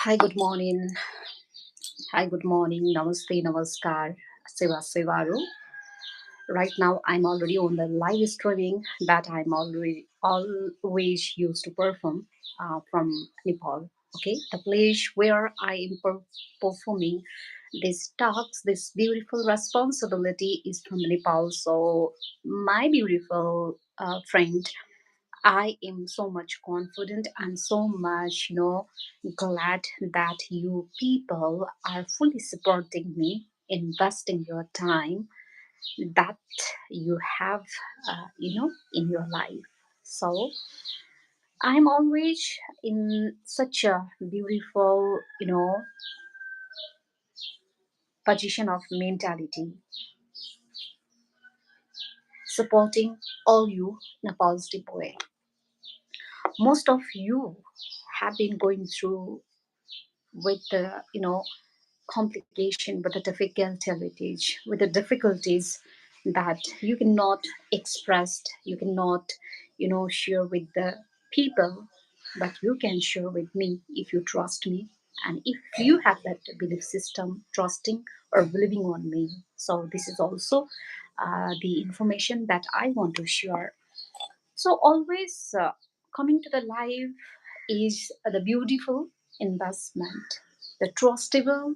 Hi, good morning. Hi, good morning. Namaste, namaskar. Seva Sevaru. Right now, I'm already on the live streaming that I'm already always used to perform from Nepal. Okay, the place where I am performing this talks, this beautiful responsibility is from Nepal. So, my beautiful friend, I am so much confident and so much, glad that you people are fully supporting me, investing your time that you have, in your life. So I'm always in such a beautiful, position of mentality, supporting all you in a positive way. Most of you have been going through with the, complication, with the difficulties, that you cannot express, you cannot, share with the people, but you can share with me if you trust me, and if you have that belief system, trusting or believing on me. So this is also the information that I want to share. So always coming to the life is the beautiful investment, the trustable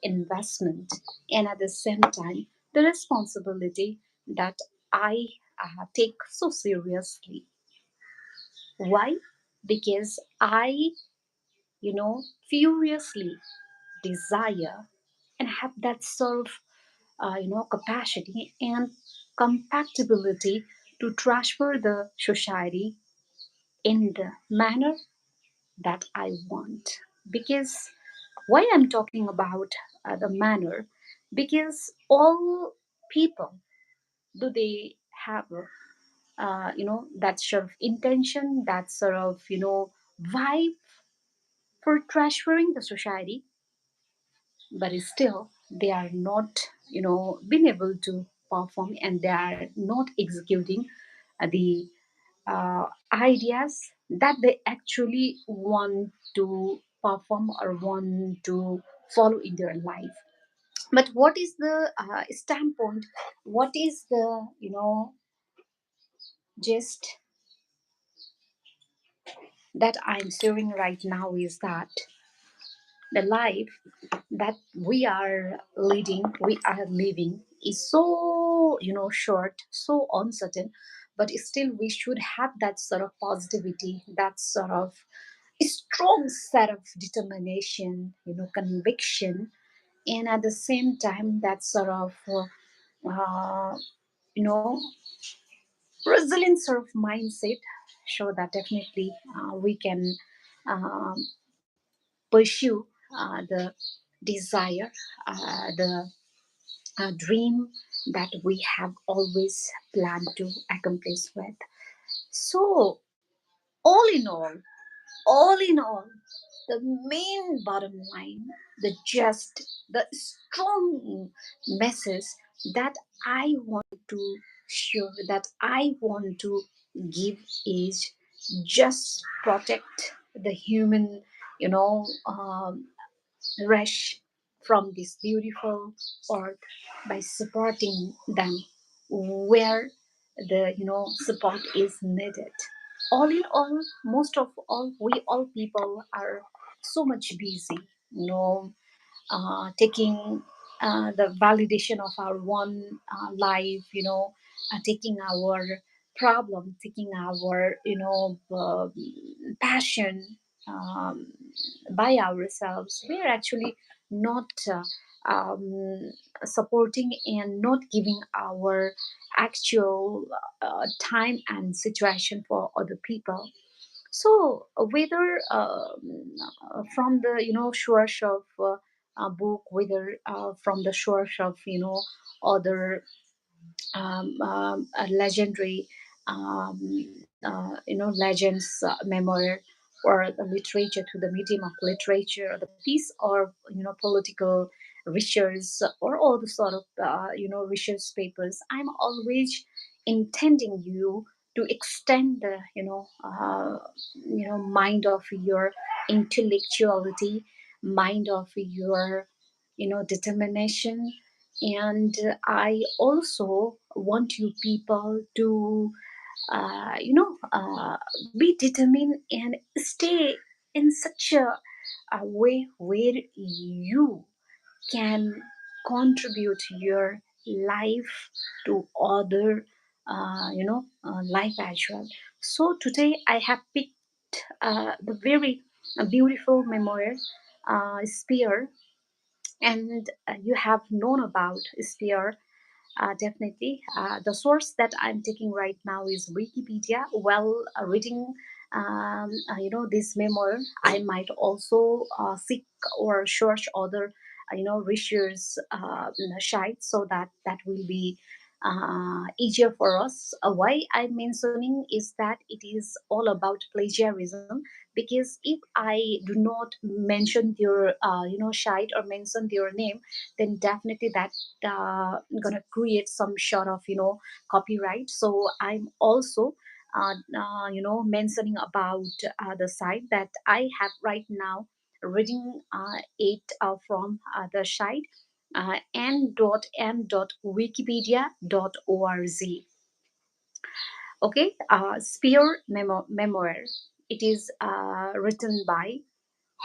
investment, and at the same time, the responsibility that I take so seriously. Why? Because I, furiously desire and have that sort of, capacity and compatibility to transfer the society in the manner that I want. Because why I'm talking about the manner? Because all people, do they have that sort of intention, that sort of vibe for transferring the society, but still they are not being able to perform, and they are not executing the ideas that they actually want to perform or want to follow in their life. But what is the standpoint, what is the gist that I'm sharing right now is that the life that we are living is so short, so uncertain, but still we should have that sort of positivity, that sort of strong set of determination, conviction, and at the same time that sort of you know resilient sort of mindset, so that definitely we can um, pursue the desire, the dream that we have always planned to accomplish with. So, all in all, all in all, the main bottom line, the strong message that I want to share, that I want to give is just protect the human, you know, um, rush from this beautiful earth by supporting them where the support is needed. All in all, most of all, we all people are so much busy, taking the validation of our one life, taking our problem, taking our passion um, by ourselves. We are actually not supporting and not giving our actual time and situation for other people. So whether from the source of a book, whether from the source of other legendary legends memoir, or the literature, to the medium of literature, or the piece, or political research, or all the sort of research papers, I'm always intending you to extend the mind of your intellectuality, mind of your, determination. And I also want you people to, be determined and stay in such a way where you can contribute your life to other, life as well. So today I have picked the very beautiful memoir, Spear, and you have known about Spear. Definitely. The source that I'm taking right now is Wikipedia. While reading, this memoir, I might also seek or search other, research sites, so that will be easier for us. Why I'm mentioning is that it is all about plagiarism. Because if I do not mention their, site or mention their name, then definitely that gonna create some sort of, copyright. So I'm also mentioning about the site that I have right now, reading it from the site n.m.wikipedia.org. Okay, Spear Memoir. It is written by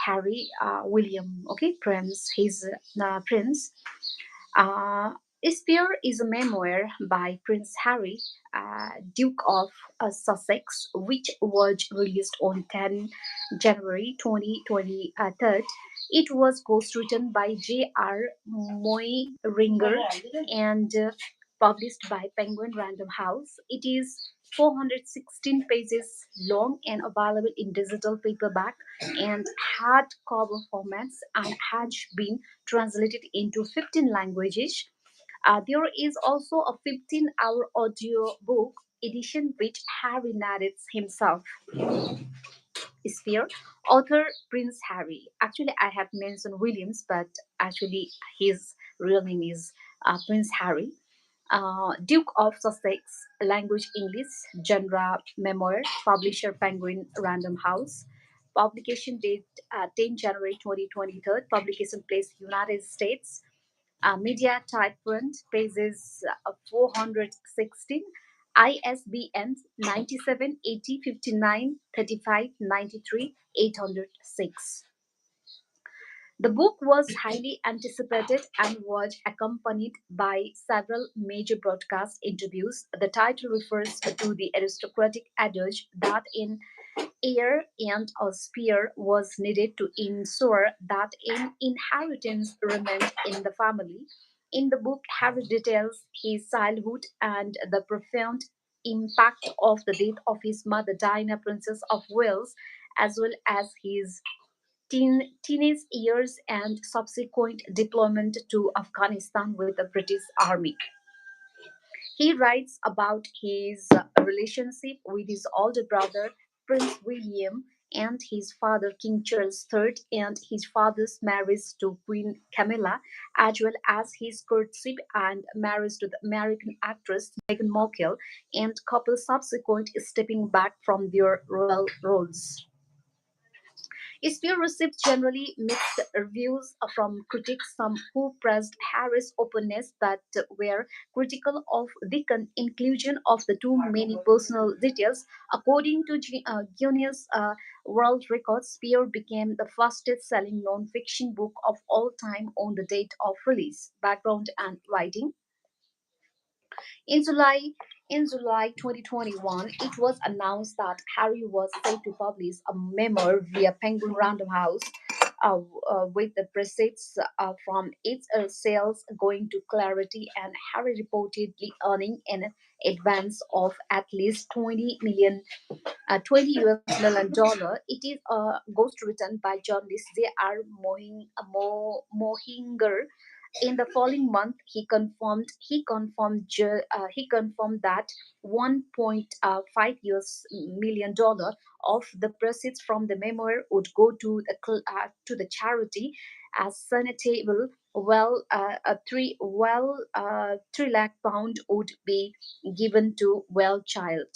Harry William. Okay, Prince. His Prince. Uh, Spear is a memoir by Prince Harry, Duke of Sussex, which was released on 10 January 2023. It was ghostwritten by J.R. Moyringer and published by Penguin Random House. It is 416 pages long and available in digital paperback and hardcover formats, and has been translated into 15 languages. There is also a 15-hour audio book edition which Harry narrates himself. Spear, author Prince Harry. Actually, I have mentioned Williams, but actually his real name is Prince Harry. Duke of Sussex, language English, genre memoir, publisher Penguin Random House. Publication date 10 January 2023. Publication place United States. Media type print, pages 416. ISBN 97 80 59 35 93 806. The book was highly anticipated and was accompanied by several major broadcast interviews. The title refers to the aristocratic adage that an heir and a spear was needed to ensure that an inheritance remained in the family. In the book, Harry details his childhood and the profound impact of the death of his mother, Diana, Princess of Wales, as well as his teenage years and subsequent deployment to Afghanistan with the British Army. He writes about his relationship with his older brother, Prince William, and his father, King Charles III, and his father's marriage to Queen Camilla, as well as his courtship and marriage to the American actress Meghan Markle, and couple subsequent stepping back from their royal roles. Spear received generally mixed reviews from critics, some who praised Harris' openness but were critical of the inclusion of the too many personal details. According to Guinness World Records, Spear became the fastest selling non fiction book of all time on the date of release. Background and writing. In July, in July 2021, it was announced that Harry was set to publish a memoir via Penguin Random House, with the proceeds from its sales going to Clarity, and Harry reportedly earning an advance of at least 20 US million dollar. It is a ghost written by journalist J.R. Mohinger. In the following month, he confirmed that 1.5 US million dollar of the proceeds from the memoir would go to the charity as sanitable. Well, 3 lakh pound would be given to well child.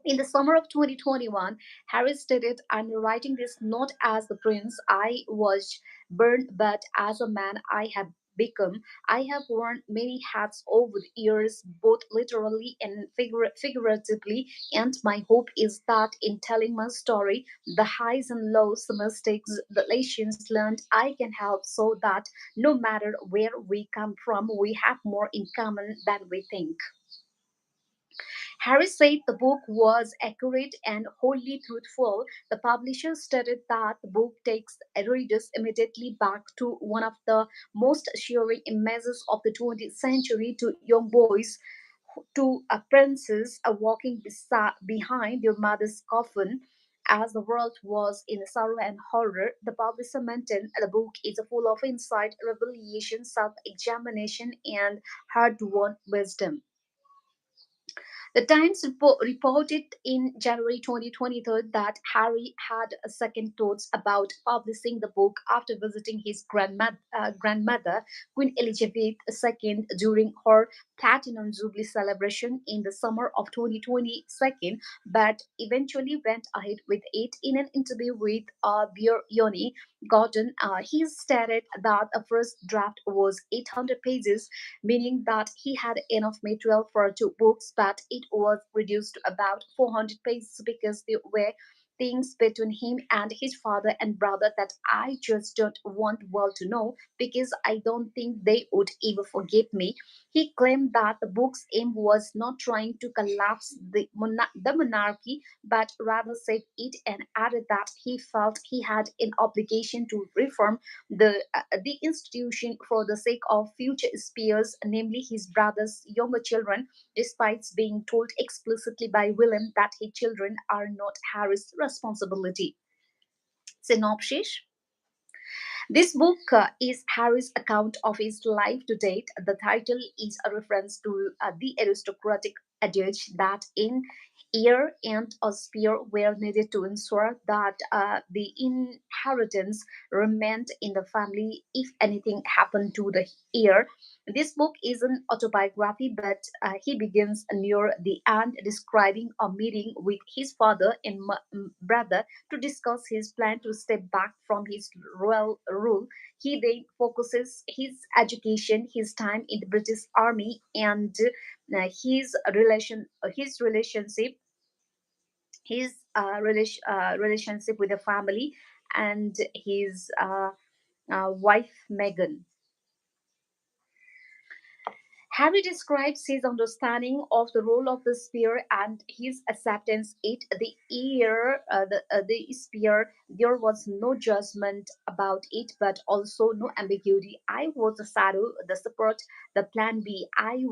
In the summer of 2021, Harry stated, I'm writing this not as the prince I was burned, but as a man I have become. I have worn many hats over the years, both literally and figuratively, and my hope is that in telling my story, the highs and lows, the mistakes, the lessons learned, I can help so that no matter where we come from, we have more in common than we think. Harris said the book was accurate and wholly truthful. The publisher stated that the book takes readers immediately back to one of the most assuring images of the 20th century, to young boys, to a princess walking behind their mother's coffin. As the world was in sorrow and horror, the publisher maintained the book is full of insight, revelation, self examination, and hard won wisdom. The Times reported in January 2023 that Harry had a second thoughts about publishing the book after visiting his grandmother, Queen Elizabeth II, during her Platinum Jubilee celebration in the summer of 2022, but eventually went ahead with it. In an interview with Yoni Gordon, he stated that a first draft was 800 pages, meaning that he had enough material for two books, but it was reduced to about 400 pages because there were things between him and his father and brother that I just don't want the world to know because I don't think they would ever forgive me. He claimed that the book's aim was not trying to collapse the monarchy, but rather save it, and added that he felt he had an obligation to reform the institution for the sake of future heirs, namely his brother's younger children, despite being told explicitly by William that his children are not Harry's responsibility. Synopsis. This book is Harry's account of his life to date. The title is a reference to the aristocratic adage that in heir and a spear were needed to ensure that the inheritance remained in the family if anything happened to the heir. This book is an autobiography, but he begins near the end describing a meeting with his father and brother to discuss his plan to step back from his royal rule. He then focuses his education, his time in the British Army, and his relationship with the family and his wife Megan. Harry describes his understanding of the role of the spear and his acceptance it the spear. There was no judgment about it, but also no ambiguity. I was the shadow, the support, the plan B. I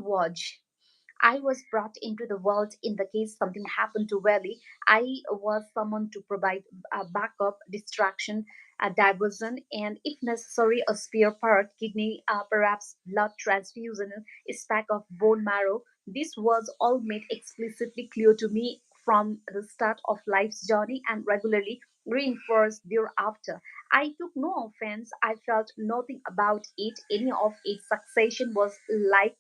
was brought into the world in the case something happened to Welly. I was someone to provide a backup, distraction, a diversion, and if necessary, a spare part, kidney, perhaps blood transfusion, a speck of bone marrow. This was all made explicitly clear to me from the start of life's journey and regularly reinforced thereafter. I took no offense. I felt nothing about it. Any of its succession was like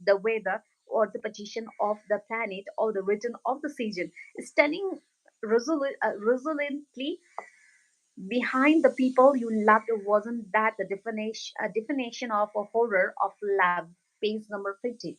the weather or the position of the planet or the rhythm of the season. Standing resolutely behind the people you loved wasn't that the definition of a horror of love? Page number 50.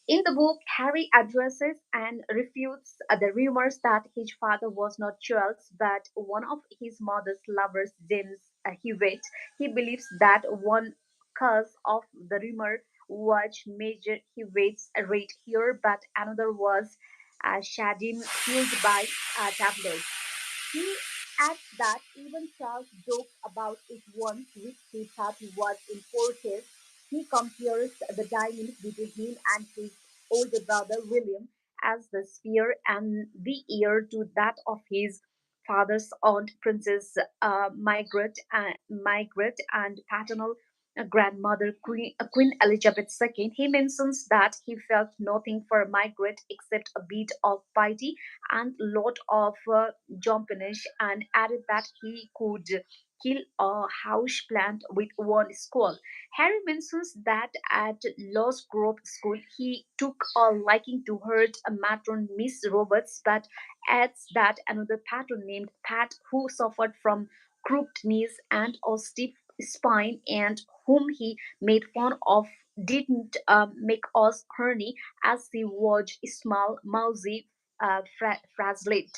In the book, Harry addresses and refutes the rumors that his father was not Charles but one of his mother's lovers, James Hewitt. He believes that one cause of the rumor was Major Hewitt's red hair, but another was Shadim fueled by tablets. He adds that even Charles joked about it once, which he thought was important. He compares the dynamic between him and his older brother William as the sphere and the heir to that of his father's aunt, Princess Margaret, and paternal grandmother, Queen Elizabeth II. He mentions that he felt nothing for Margaret except a bit of piety and lot of jumpiness, and added that he could kill a house plant with one squall. Harry mentions that at Lost Grove School he took a liking to her matron Miss Roberts, but adds that another patron named Pat, who suffered from crooked knees and a stiff spine, and whom he made fun of, didn't make us horny as he was small, mousy, frazzled.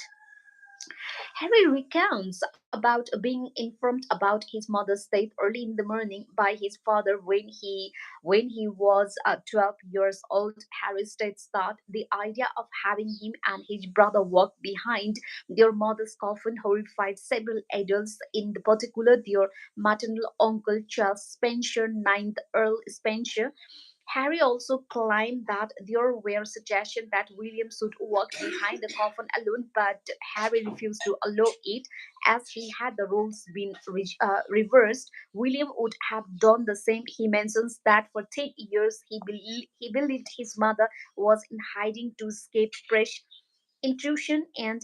Harry recounts about being informed about his mother's death early in the morning by his father when he was 12 years old. Harry states that the idea of having him and his brother walk behind their mother's coffin horrified several adults, in particular their maternal uncle Charles Spencer, ninth Earl Spencer. Harry also claimed that there were suggestions that William should walk behind the coffin alone, but Harry refused to allow it, as he had the roles been reversed. William would have done the same. He mentions that for 10 years he believed his mother was in hiding to escape fresh intrusion, and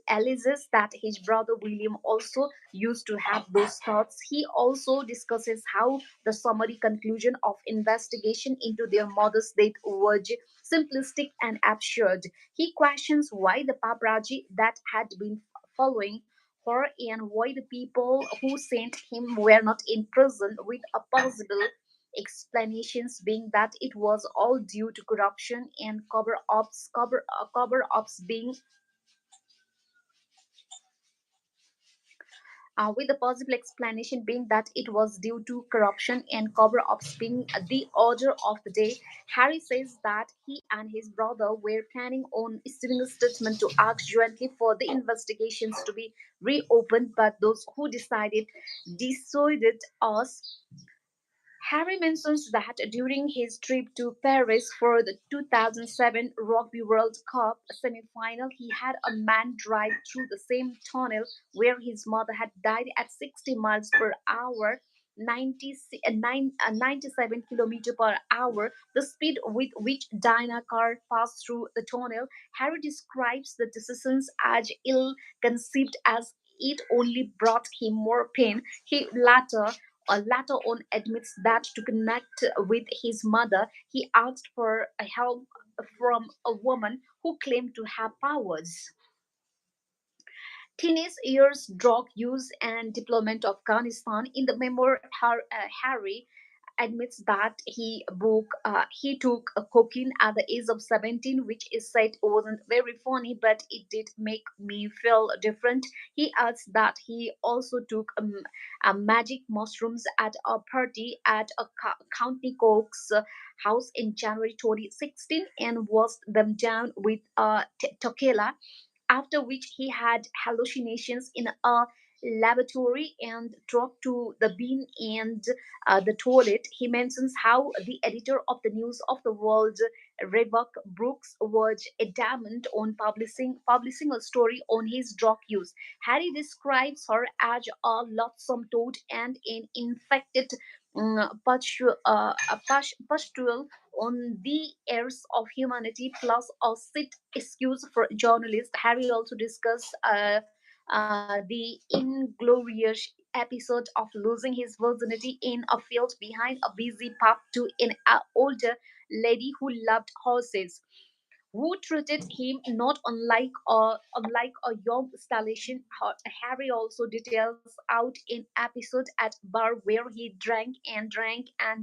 alleges that his brother William also used to have those thoughts. He also discusses how the summary conclusion of investigation into their mother's death was simplistic and absurd. He questions why the paparazzi that had been following her and why the people who sent him were not in prison, with a possible explanations being that it was all due to corruption and cover ups being with the possible explanation being that it was due to corruption and cover-ups being the order of the day. Harry says that he and his brother were planning on issuing a statement to ask jointly for the investigations to be reopened, but those who decided us. Harry mentions that during his trip to Paris for the 2007 Rugby World Cup semi-final, he had a man drive through the same tunnel where his mother had died at 60 miles per hour. 97 kilometer per hour, the speed with which Dinah car passed through the tunnel. Harry describes the decisions as ill conceived, as it only brought him more pain. He later on admits that to connect with his mother, he asked for help from a woman who claimed to have powers. Teenage years, drug use, and deployment of Afghanistan. In the memoir, Harry admits that he took a cocaine at the age of 17, which is said wasn't very funny, but it did make me feel different. He adds that he also took magic mushrooms at a party at a County Cork's house in January 2016 and washed them down with tequila, after which he had hallucinations in a laboratory and talked to the bin and the toilet. He mentions how the editor of the News of the World, Rebecca Brooks, was adamant on publishing a story on his drug use. Harry describes her as a loathsome toad and an infected pustule on the heirs of humanity, plus a sit excuse for journalists. Harry also discussed the inglorious episode of losing his virginity in a field behind a busy pub to an older lady who loved horses, who treated him not unlike a young stallion. Harry also details out an episode at bar where he drank and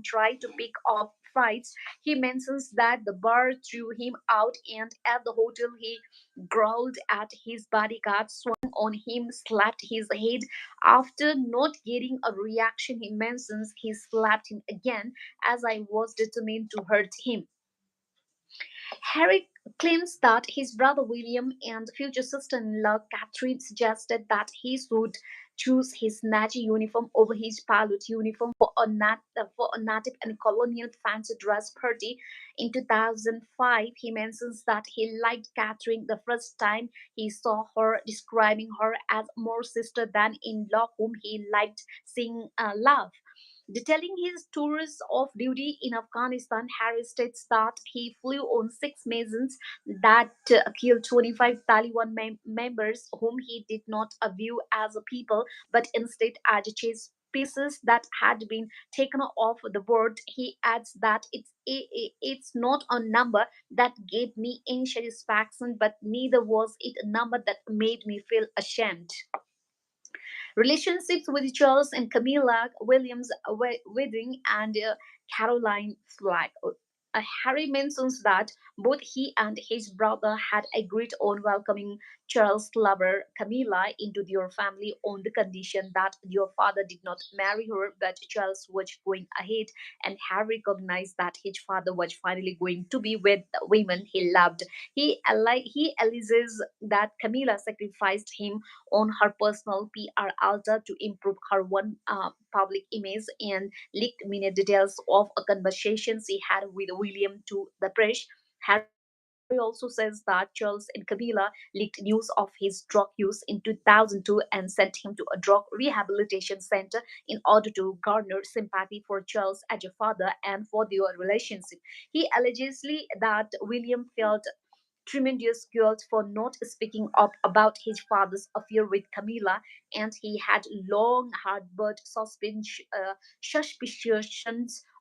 tried to pick up fights. He mentions that the bar threw him out, and at the hotel he growled at his bodyguard, swung on him, slapped his head. After not getting a reaction, he mentions he slapped him again, as I was determined to hurt him. Harry claims that his brother William and future sister-in-law Catherine suggested that he should choose his Nazi uniform over his pilot uniform for a native and colonial fancy dress party in 2005. He mentions that he liked Catherine the first time he saw her, describing her as more sister than in law whom he liked seeing laugh. Detailing his tours of duty in Afghanistan, Harry states that he flew on six missions that killed 25 Taliban members whom he did not view as a people but instead as chess pieces that had been taken off the board. He adds that it's not a number that gave me any satisfaction, but neither was it a number that made me feel ashamed. Relationships with Charles and Camilla Williams' wedding and Caroline Flack. Harry mentions that both he and his brother had agreed on welcoming Charles' lover Camilla into their family on the condition that their father did not marry her, but Charles was going ahead, and Harry recognized that his father was finally going to be with the women he loved. He alleges that Camilla sacrificed him on her personal PR altar to improve her one public image and leaked many details of a conversation she had with William to the press. Harry also says that Charles and Camilla leaked news of his drug use in 2002 and sent him to a drug rehabilitation center in order to garner sympathy for Charles as a father and for their relationship. He alleges that William felt tremendous guilt for not speaking up about his father's affair with Camilla, and he had long harbored suspicions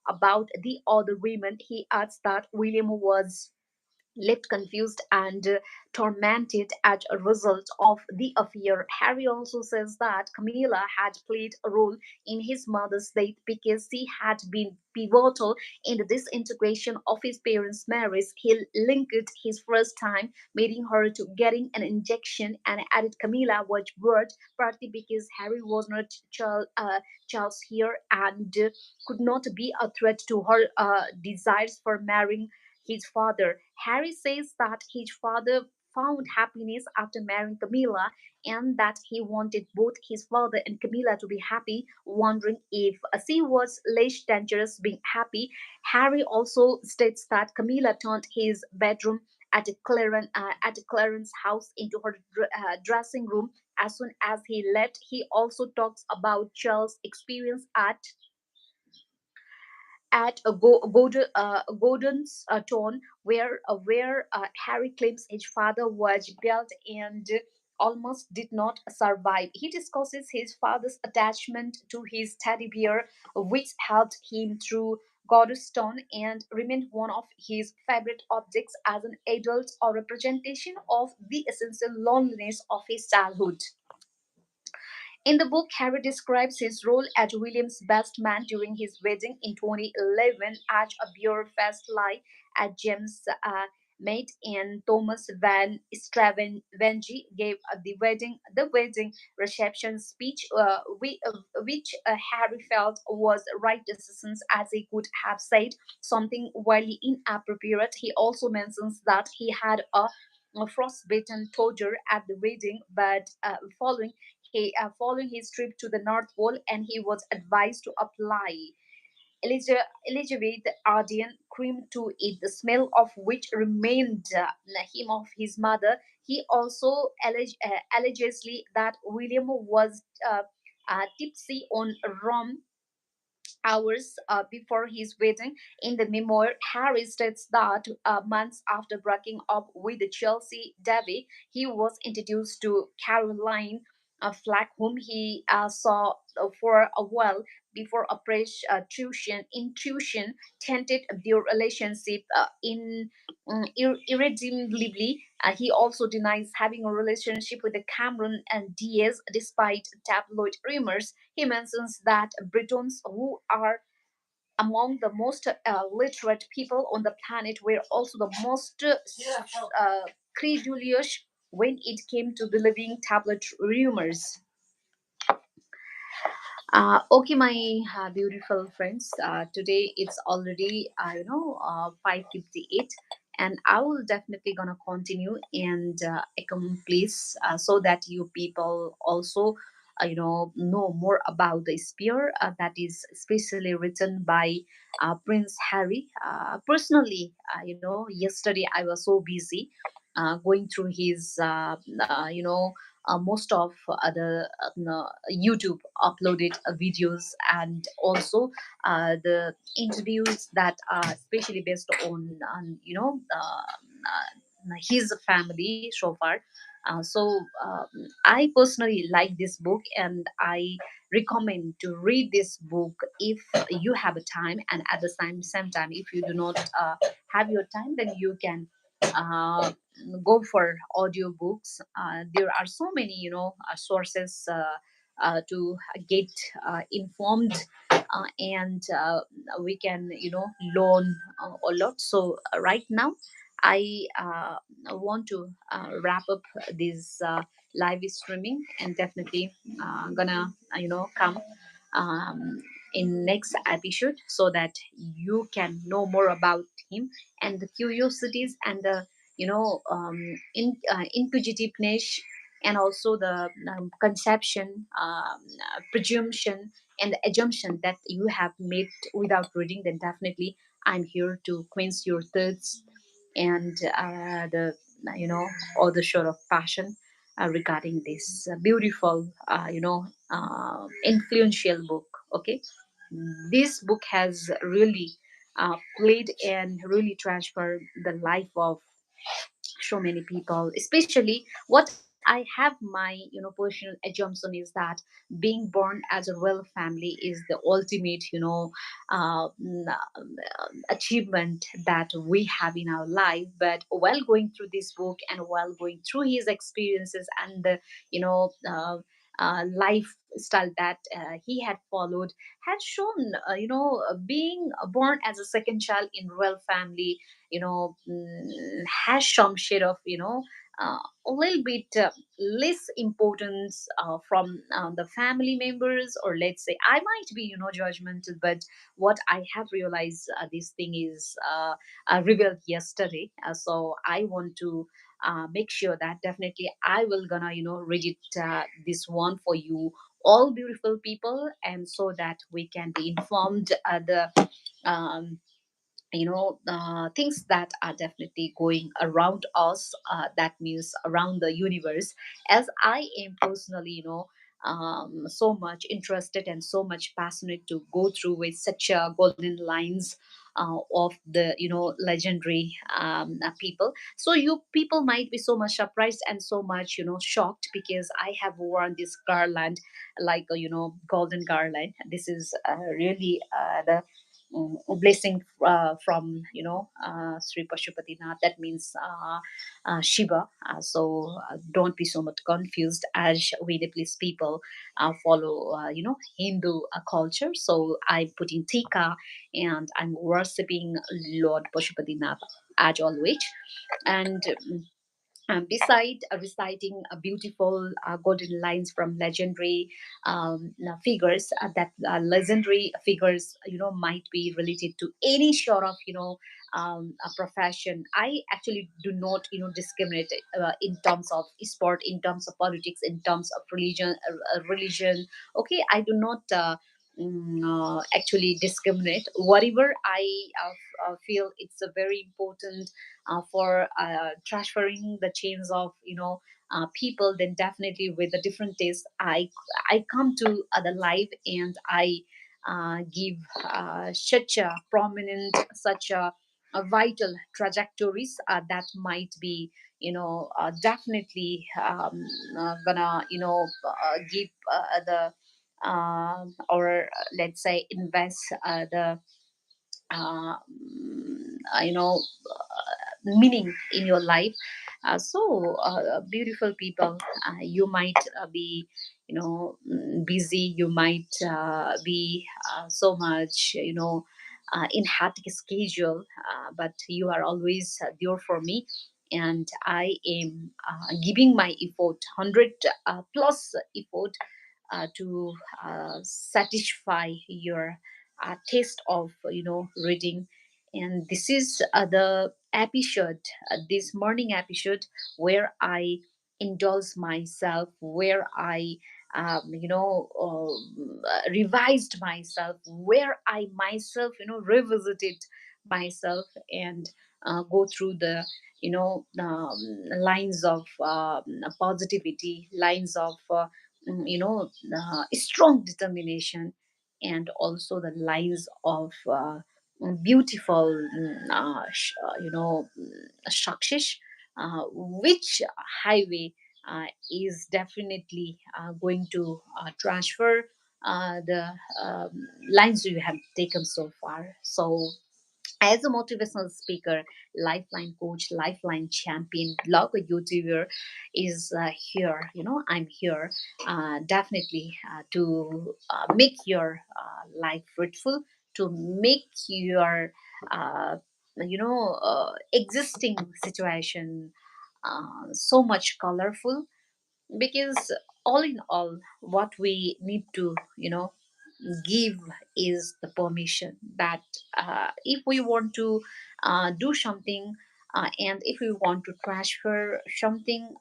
about the other women. He adds that William was left confused and tormented as a result of the affair. Harry also says that Camilla had played a role in his mother's death because she had been pivotal in the disintegration of his parents' marriage. He linked his first time meeting her to getting an injection and added Camilla was worried partly because Harry was not Charles here and could not be a threat to her desires for marrying his father. Harry says that his father found happiness after marrying Camilla and that he wanted both his father and Camilla to be happy, wondering if she was less dangerous being happy. Harry also states that Camilla turned his bedroom at Clarence house into her dressing room as soon as he left. He also talks about Charles' experience at Gordon's Town, where Harry claims his father was built and almost did not survive. He discusses his father's attachment to his teddy bear, which helped him through Gordon's Town and remained one of his favorite objects as an adult or representation of the essential loneliness of his childhood. In the book, Harry describes his role as William's best man during his wedding in 2011 at a beer fest lie at James Mate and Thomas Van Stravengy gave the wedding reception speech, which Harry felt was right decisions as he could have said something wildly inappropriate. He also mentions that he had a frostbitten toddler at the wedding, but following his trip to the North Pole, and he was advised to apply Elizabeth Arden cream to it, the smell of which remained him of his mother. He also alleges that William was tipsy on rum hours before his wedding. In the memoir, Harry states that months after breaking up with Chelsea Davy, he was introduced to Caroline Flack, whom he saw for a while before a fresh intrusion tainted their relationship irredeemably. He also denies having a relationship with the Cameron and Diaz despite tabloid rumors. He mentions that Britons, who are among the most literate people on the planet, were also the most credulous when it came to believing tabloid rumors. Okay, my beautiful friends. Today it's already 5:58, and I will definitely gonna continue and accomplish so that you people also know more about the spear that is specially written by Prince Harry. Personally, yesterday I was so busy going through his most of the YouTube uploaded videos, and also the interviews that are especially based on his family so far. So I personally like this book, and I recommend to read this book if you have a time, and at the same time, if you do not have your time, then you can uh, go for audiobooks. There are so many sources to get informed, and we can learn a lot. So right now I want to wrap up this live streaming, and definitely gonna come um, in next episode, so that you can know more about him, and the curiosities, and the inquisitiveness, and also the conception, presumption, and the assumption that you have made without reading. Then definitely I'm here to quench your thirst, and the you know all the sort of passion regarding this beautiful influential book. Okay, this book has really played and really transferred the life of so many people, especially what I have my personal assumption is that being born as a royal family is the ultimate achievement that we have in our life. But while going through this book, and while going through his experiences, and the lifestyle that he had followed, had shown being born as a second child in royal family has some shade of a little bit less importance from the family members, or let's say I might be judgmental, but what I have realized, this thing is revealed yesterday. So I want to make sure that definitely I will gonna read it, this one for you all beautiful people, and so that we can be informed the um, things that are definitely going around us, that means around the universe, as I am personally so much interested and so much passionate to go through with such golden lines of the legendary people. So you people might be so much surprised and so much shocked, because I have worn this garland, like a golden garland. This is really the blessing from Sri Pashupatinath. That means Shiva. So don't be so much confused, as we Nepalese people follow Hindu culture. So I'm putting tika, and I'm worshipping Lord Pashupatinath as always. And beside reciting beautiful golden lines from legendary figures, that legendary figures might be related to any sort of a profession. I actually do not discriminate in terms of sport, in terms of politics, in terms of religion. Okay, I do not actually discriminate. Whatever I feel it's a very important for transferring the chains of people, then definitely with a different taste, I come to the life, and I give such a prominent, such a vital trajectories that might be definitely gonna give the or let's say invest the uh, meaning in your life. So beautiful people, you might be busy, you might be so much in hectic schedule, but you are always there for me, and I am giving my effort 100 plus effort to satisfy your taste of reading. And this is the episode, this morning episode, where I indulge myself, where I revised myself, where I myself revisited myself and go through the lines of positivity, lines of strong determination, and also the lines of beautiful success, which highway is definitely going to transfer the lines you have taken so far. So as a motivational speaker, lifeline coach, lifeline champion, blogger, YouTuber is here. I'm here definitely to make your life fruitful, to make your existing situation so much colorful, because all in all what we need to give is the permission that if we want to do something, and if we want to transfer something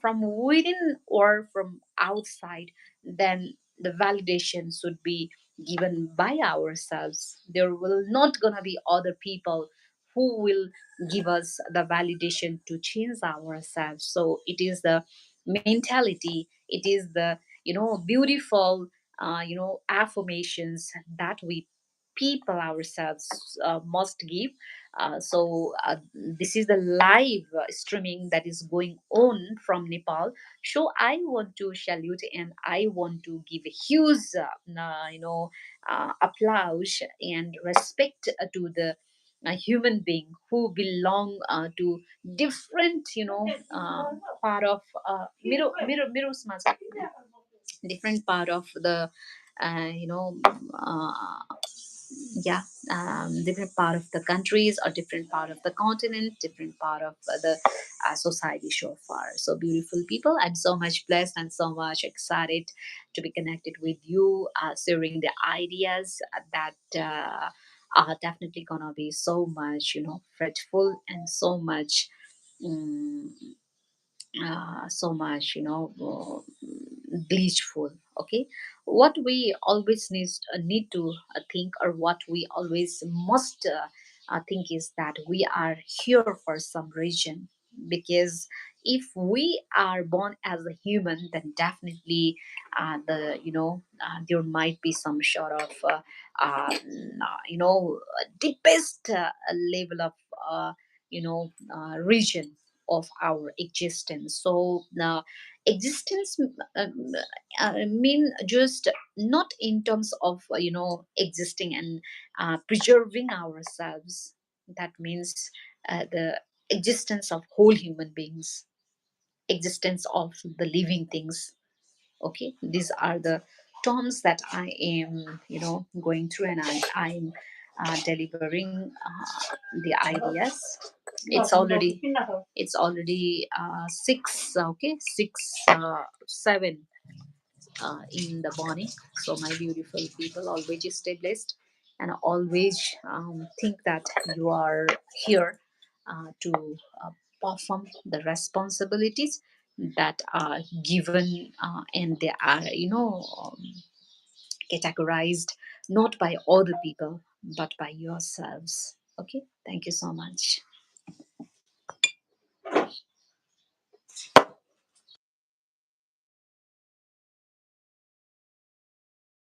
from within or from outside, then the validation should be given by ourselves. There will not gonna be other people who will give us the validation to change ourselves. So it is the mentality, it is the beautiful affirmations that we people ourselves must give. So this is the live streaming that is going on from Nepal. So I want to salute and I want to give a huge applause and respect to the human being who belong to different part of different part of the uh, you know uh, yeah different part of the countries or different part of the continent, different part of the society so far. So beautiful people, I'm so much blessed and so much excited to be connected with you, sharing the ideas that are definitely gonna be so much fruitful and so much mm, so much bleachful. Okay, what we always need to think, or what we always must think, is that we are here for some reason. Because if we are born as a human, then definitely there might be some sort of deepest level of region of our existence. So existence mean just not in terms of existing and preserving ourselves. That means the existence of whole human beings, existence of the living things. Okay, these are the terms that I am going through, and I'm delivering the ideas. It's already 6, okay, 6 7 in the morning. So my beautiful people, always stay blessed, and always think that you are here to uh, perform the responsibilities that are given, and they are categorized not by other people but by yourselves. Okay, thank you so much.